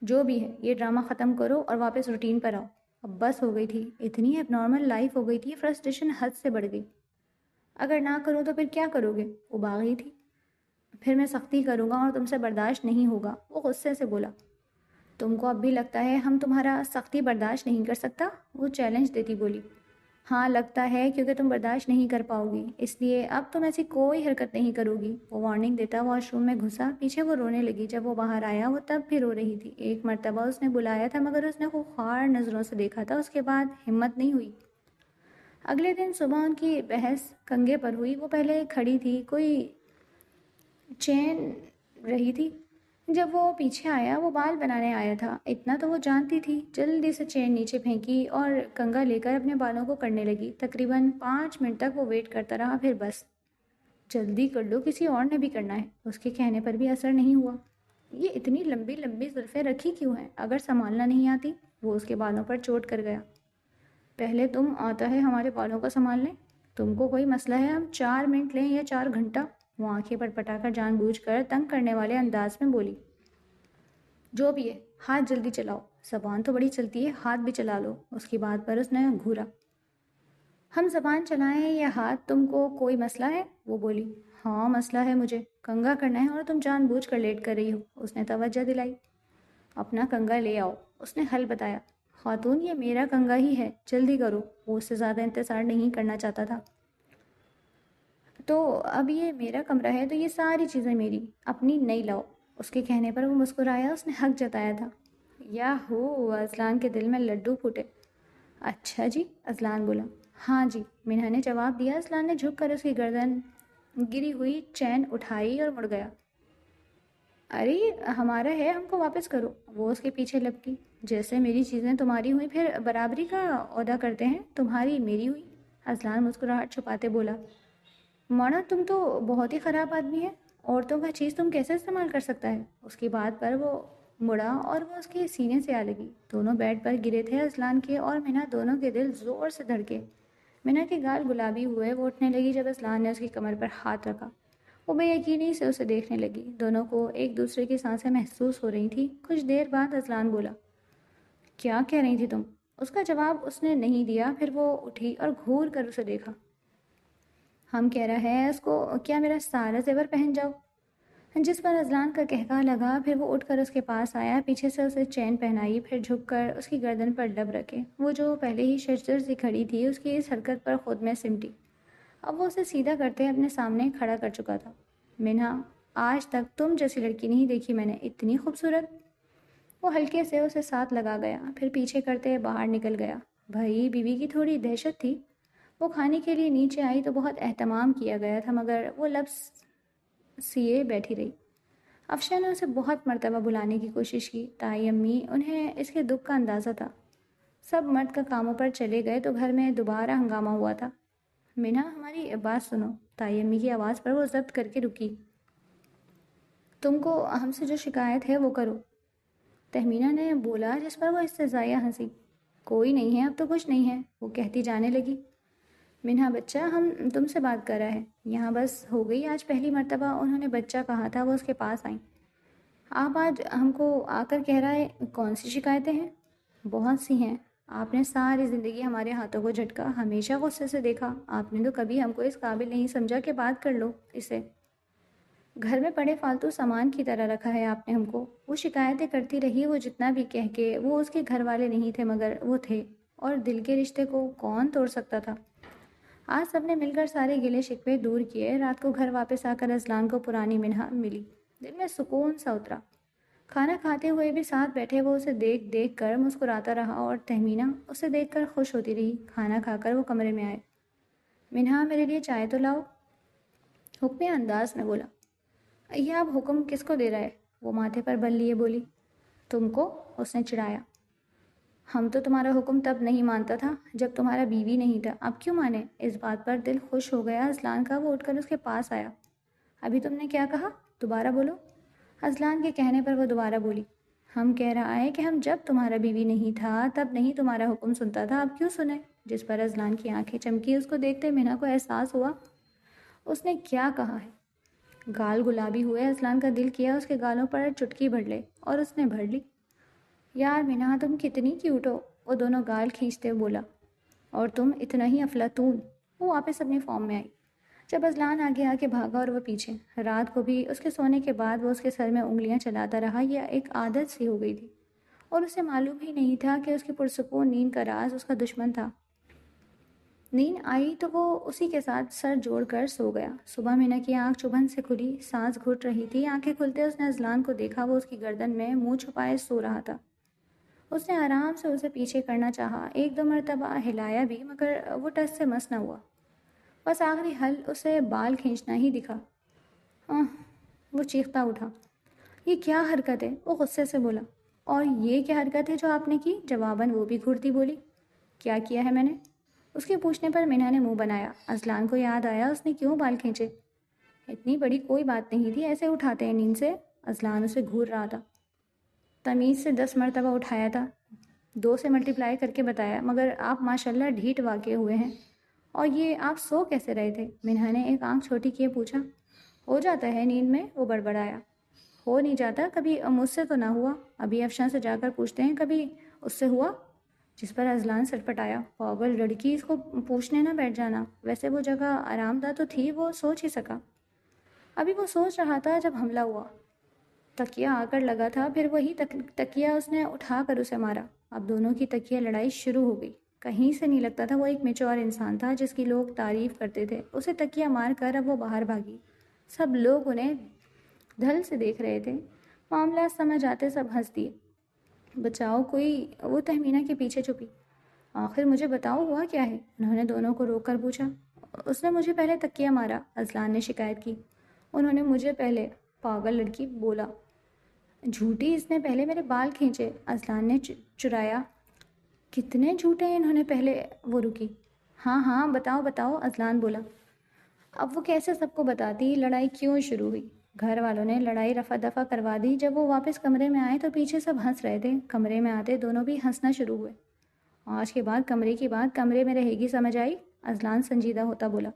S1: جو بھی ہے، یہ ڈرامہ ختم کرو اور واپس روٹین پر آؤ۔ اب بس ہو گئی تھی، اتنی اب نارمل لائف ہو گئی تھی، فرسٹریشن حد سے بڑھ گئی۔ اگر نہ کروں تو پھر کیا کرو گے؟ وہ باغی تھی۔ پھر میں سختی کروں گا اور تم سے برداشت نہیں ہوگا، وہ غصے سے بولا۔ تم کو اب بھی لگتا ہے ہم تمہارا سختی برداشت نہیں کر سکتا؟ وہ چیلنج دیتی بولی۔ ہاں لگتا ہے، کیونکہ تم برداشت نہیں کر پاؤ گی، اس لیے اب تم ایسی کوئی حرکت نہیں کرو گی۔ وہ وارننگ دیتا واش روم میں گھسا۔ پیچھے وہ رونے لگی۔ جب وہ باہر آیا وہ تب بھی رو رہی تھی۔ ایک مرتبہ اس نے بلایا تھا مگر اس نے خوار نظروں سے دیکھا تھا، اس کے بعد ہمت نہیں ہوئی۔ اگلے دن صبح ان کی بحث کنگے پر ہوئی۔ وہ پہلے کھڑی تھی، کوئی چین رہی تھی۔ جب وہ پیچھے آیا، وہ بال بنانے آیا تھا، اتنا تو وہ جانتی تھی۔ جلدی سے چین نیچے پھینکی اور کنگا لے کر اپنے بالوں کو کرنے لگی۔ تقریباً 5 منٹ تک وہ ویٹ کرتا رہا، پھر بس۔ جلدی کر لو، کسی اور نے بھی کرنا ہے۔ اس کے کہنے پر بھی اثر نہیں ہوا۔ یہ اتنی لمبی لمبی زلفیں رکھی کیوں ہیں؟ اگر سنبھالنا نہیں آتی؟ وہ اس کے بالوں پر چوٹ کر گیا۔ پہلے تم آتا ہے ہمارے بالوں کو سنبھال لیں؟ تم کو کوئی مسئلہ ہے ہم 4 منٹ لیں یا 4 گھنٹہ؟ وہ آنکھیں پٹپٹا کر جان بوجھ کر تنگ کرنے والے انداز میں بولی۔ جو بھی ہے، ہاتھ جلدی چلاؤ۔ زبان تو بڑی چلتی ہے، ہاتھ بھی چلا لو۔ اس کی بات پر اس نے گھورا۔ ہم زبان چلائیں یا ہاتھ، تم کو کوئی مسئلہ ہے؟ وہ بولی۔ ہاں مسئلہ ہے، مجھے کنگا کرنا ہے اور تم جان بوجھ کر لیٹ کر رہی ہو۔ اس نے توجہ دلائی۔ اپنا کنگا لے آؤ، اس نے حل بتایا۔ خاتون، یہ میرا کنگا ہی ہے، جلدی کرو۔ وہ اس سے زیادہ انتظار نہیں کرنا چاہتا تھا۔ تو اب یہ میرا کمرہ ہے تو یہ ساری چیزیں میری، اپنی نہیں لاؤ۔ اس کے کہنے پر وہ مسکرایا۔ اس نے حق جتایا تھا۔ یاہو! اذلان کے دل میں لڈو پھوٹے۔ اچھا جی، اذلان بولا۔ ہاں جی، منہا نے جواب دیا۔ اذلان نے جھک کر اس کی گردن گری ہوئی چین اٹھائی اور مڑ گیا۔ ارے ہمارا ہے، ہم کو واپس کرو۔ وہ اس کے پیچھے لپکی۔ جیسے میری چیزیں تمہاری ہوئی، پھر برابری کا عہدہ کرتے ہیں، تمہاری میری ہوئی۔ اذلان مسکراہٹ چھپاتے بولا۔ مونا، تم تو بہت ہی خراب آدمی ہے، عورتوں کا چیز تم کیسے استعمال کر سکتا ہے؟ اس کی بات پر وہ مڑا اور وہ اس کے سینے سے آ لگی۔ دونوں بیڈ پر گرے تھے، اذلان کے اور مینا دونوں کے دل زور سے دھڑکے۔ مینا کے گال گلابی ہوئے، وہ اٹھنے لگی جب اذلان نے اس کی کمر پر ہاتھ رکھا۔ وہ بے یقینی سے اسے دیکھنے لگی۔ دونوں کو ایک دوسرے کی سانسیں محسوس ہو رہی تھیں۔ کچھ دیر بعد اذلان بولا۔ کیا کہہ رہی تھی تم؟ اس کا جواب اس نے نہیں دیا۔ پھر وہ اٹھی اور گھور کر اسے دیکھا۔ ہم کہہ رہا ہے اس کو کیا میرا سارا زیور پہن جاؤ؟ جس پر اذلان کا کہکا لگا۔ پھر وہ اٹھ کر اس کے پاس آیا، پیچھے سے اسے چین پہنائی، پھر جھک کر اس کی گردن پر لب رکھے۔ وہ جو پہلے ہی شجر سی کھڑی تھی، اس کی اس حرکت پر خود میں سمٹی۔ اب وہ اسے سیدھا کرتے اپنے سامنے کھڑا کر چکا تھا۔ منہا، آج تک تم جیسی لڑکی نہیں دیکھی میں نے، اتنی خوبصورت۔ وہ ہلکے سے اسے ساتھ لگا گیا، پھر پیچھے کرتے باہر نکل گیا۔ بھائی بیوی کی تھوڑی دہشت تھی۔ وہ کھانے کے لیے نیچے آئی تو بہت اہتمام کیا گیا تھا، مگر وہ لفظ سیے بیٹھی رہی۔ افشا نے اسے بہت مرتبہ بلانے کی کوشش کی، تائی امی انہیں اس کے دکھ کا اندازہ تھا۔ سب مرد کا کاموں پر چلے گئے تو گھر میں دوبارہ ہنگامہ ہوا تھا۔ مینا ہماری بات سنو، تائی امی کی آواز پر وہ ضبط کر کے رکی۔ تم کو ہم سے جو شکایت ہے وہ کرو، تہمینہ نے بولا، جس پر وہ استہزائیہ ہنسی۔ کوئی نہیں ہے، اب تو کچھ نہیں ہے، وہ کہتی جانے لگی۔ منہا بچہ، ہم تم سے بات کر رہے ہیں، یہاں بس ہو گئی آج پہلی مرتبہ انہوں نے بچہ کہا تھا وہ اس کے پاس آئیں۔ آپ آج ہم کو آ کر کہہ رہا ہے کون سی شکایتیں ہیں؟ بہت سی ہیں، آپ نے ساری زندگی ہمارے ہاتھوں کو جھٹکا، ہمیشہ غصے سے دیکھا، آپ نے تو کبھی ہم کو اس قابل نہیں سمجھا کہ بات کر لو اسے۔ گھر میں پڑے فالتو سامان کی طرح رکھا ہے آپ نے ہم کو۔ وہ شکایتیں کرتی رہی، وہ جتنا بھی کہہ کے، وہ اس کے گھر والے نہیں تھے مگر وہ تھے، اور دل کے رشتے کو کون توڑ سکتا تھا؟ آج سب نے مل کر سارے گلے شکوے دور کیے۔ رات کو گھر واپس آ کر اذلان کو پرانی منہا ملی، دل میں سکون سا اترا۔ کھانا کھاتے ہوئے بھی ساتھ بیٹھے وہ اسے دیکھ دیکھ کر مسکراتا رہا اور تہمینہ اسے دیکھ کر خوش ہوتی رہی۔ کھانا کھا کر وہ کمرے میں آئے۔ منہا، میرے لیے چائے تو لاؤ، حکمی انداز میں بولا۔ یہ آپ حکم کس کو دے رہا ہے؟ وہ ماتھے پر بل لیے بولی۔ تم کو، اس نے چڑھایا۔ ہم تو تمہارا حکم تب نہیں مانتا تھا جب تمہارا بیوی نہیں تھا، اب کیوں مانے؟ اس بات پر دل خوش ہو گیا اذلان کا، وہ اٹھ کر اس کے پاس آیا۔ ابھی تم نے کیا کہا؟ دوبارہ بولو۔ اذلان کے کہنے پر وہ دوبارہ بولی۔ ہم کہہ رہا ہے کہ ہم جب تمہارا بیوی نہیں تھا تب نہیں تمہارا حکم سنتا تھا، اب کیوں سنیں؟ جس پر اذلان کی آنکھیں چمکی۔ اس کو دیکھتے منہا کو احساس ہوا اس نے کیا کہا ہے۔ گال گلابی ہوئے، اذلان کا دل کیا اس کے گالوں پر چٹکی بھر لے، اور اس نے بھر لی۔ یار منہا، تم کتنی کیوٹ ہو، وہ دونوں گال کھینچتے بولا۔ اور تم اتنا ہی افلاطون۔ وہ واپس اپنی فارم میں آئی۔ جب اذلان آگے آ کے بھاگا اور وہ پیچھے، رات کو بھی اس کے سونے کے بعد وہ اس کے سر میں انگلیاں چلاتا رہا، یہ ایک عادت سی ہو گئی تھی، اور اسے معلوم ہی نہیں تھا کہ اس کی پرسکون نیند کا راز اس کا دشمن تھا۔ نیند آئی تو وہ اسی کے ساتھ سر جوڑ کر سو گیا۔ صبح منہا کی آنکھ چبھن سے کھلی، سانس گھٹ رہی تھی۔ آنکھیں کھلتے اس نے اذلان کو دیکھا، وہ اس کی گردن میں منہ چھپائے سو رہا تھا۔ اس نے آرام سے اسے پیچھے کرنا چاہا، ایک دو مرتبہ ہلایا بھی، مگر وہ ٹس سے مس نہ ہوا۔ بس آخری حل اسے بال کھینچنا ہی دکھا۔ وہ چیختا اٹھا۔ یہ کیا حرکت ہے؟ وہ غصے سے بولا۔ اور یہ کیا حرکت ہے جو آپ نے کی؟ جواباً وہ بھی گھڑتی بولی۔ کیا کیا ہے میں نے؟ اس کے پوچھنے پر منہا نے منہ بنایا۔ اذلان کو یاد آیا اس نے کیوں بال کھینچے۔ اتنی بڑی کوئی بات نہیں تھی، ایسے اٹھاتے ہیں نیند سے۔ اذلان اسے گھور رہا تھا۔ تمیز سے 10 مرتبہ اٹھایا تھا، 2 سے ملٹیپلائی کر کے بتایا، مگر آپ ماشاءاللہ ڈھیٹ واقع ہوئے ہیں۔ اور یہ آپ سو کیسے رہے تھے؟ منہا نے ایک آنکھ چھوٹی کیے پوچھا۔ ہو جاتا ہے نیند میں، وہ بڑبڑایا۔ ہو نہیں جاتا، کبھی مجھ سے تو نہ ہوا، ابھی افشاں سے جا کر پوچھتے ہیں کبھی اس سے ہوا؟ جس پر اذلان سٹپٹایا۔ پاگل لڑکی، اس کو پوچھنے نہ بیٹھ جانا، ویسے وہ جگہ آرام دہ تو تھی، وہ سوچ ہی سکا۔ ابھی وہ سوچ رہا تھا جب حملہ ہوا، تکیہ آ کر لگا تھا، پھر وہی تکیہ اس نے اٹھا کر اسے مارا۔ اب دونوں کی تکیہ لڑائی شروع ہو گئی۔ کہیں سے نہیں لگتا تھا وہ ایک میچور انسان تھا جس کی لوگ تعریف کرتے تھے۔ اسے تکیہ مار کر اب وہ باہر بھاگی۔ سب لوگ انہیں دھل سے دیکھ رہے تھے۔ معاملہ سمجھ آتے سب ہنس دیے۔ بچاؤ کوئی، وہ تہمینہ کے پیچھے چھپی۔ آخر مجھے بتاؤ ہوا کیا ہے؟ انہوں نے دونوں کو روک کر پوچھا۔ اس نے مجھے پہلے تکیہ مارا، اذلان نے شکایت کی۔ انہوں نے مجھے پہلے، پاگل لڑکی بولا۔ جھوٹی، اس نے پہلے میرے بال کھینچے، اذلان نے چرایا۔ کتنے جھوٹے ہیں، انہوں نے پہلے، وہ رکی۔ ہاں ہاں بتاؤ بتاؤ، اذلان بولا۔ اب وہ کیسے سب کو بتاتی لڑائی کیوں شروع ہوئی؟ گھر والوں نے لڑائی رفع دفع کروا دی۔ جب وہ واپس کمرے میں آئے تو پیچھے سب ہنس رہے تھے۔ کمرے میں آتے دونوں بھی ہنسنا شروع ہوئے۔ آج کے بعد کمرے کی بات کمرے میں رہے گی، سمجھ آئی؟ اذلان سنجیدہ ہوتا بولا۔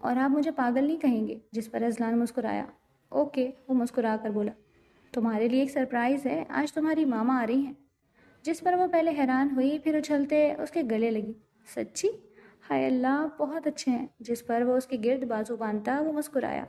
S1: اور آپ مجھے پاگل نہیں کہیں گے؟ جس پر اذلان مسکرایا۔ اوکے، وہ مسکرا کر بولا۔ تمہارے لیے ایک سرپرائز ہے، آج تمہاری ماما آ رہی ہیں۔ جس پر وہ پہلے حیران ہوئی، پھر اچھلتے اس کے گلے لگی۔ سچی؟ ہائے اللہ، بہت اچھے ہیں۔ جس پر وہ اس کے گرد بازو باندھتا وہ مسکرایا۔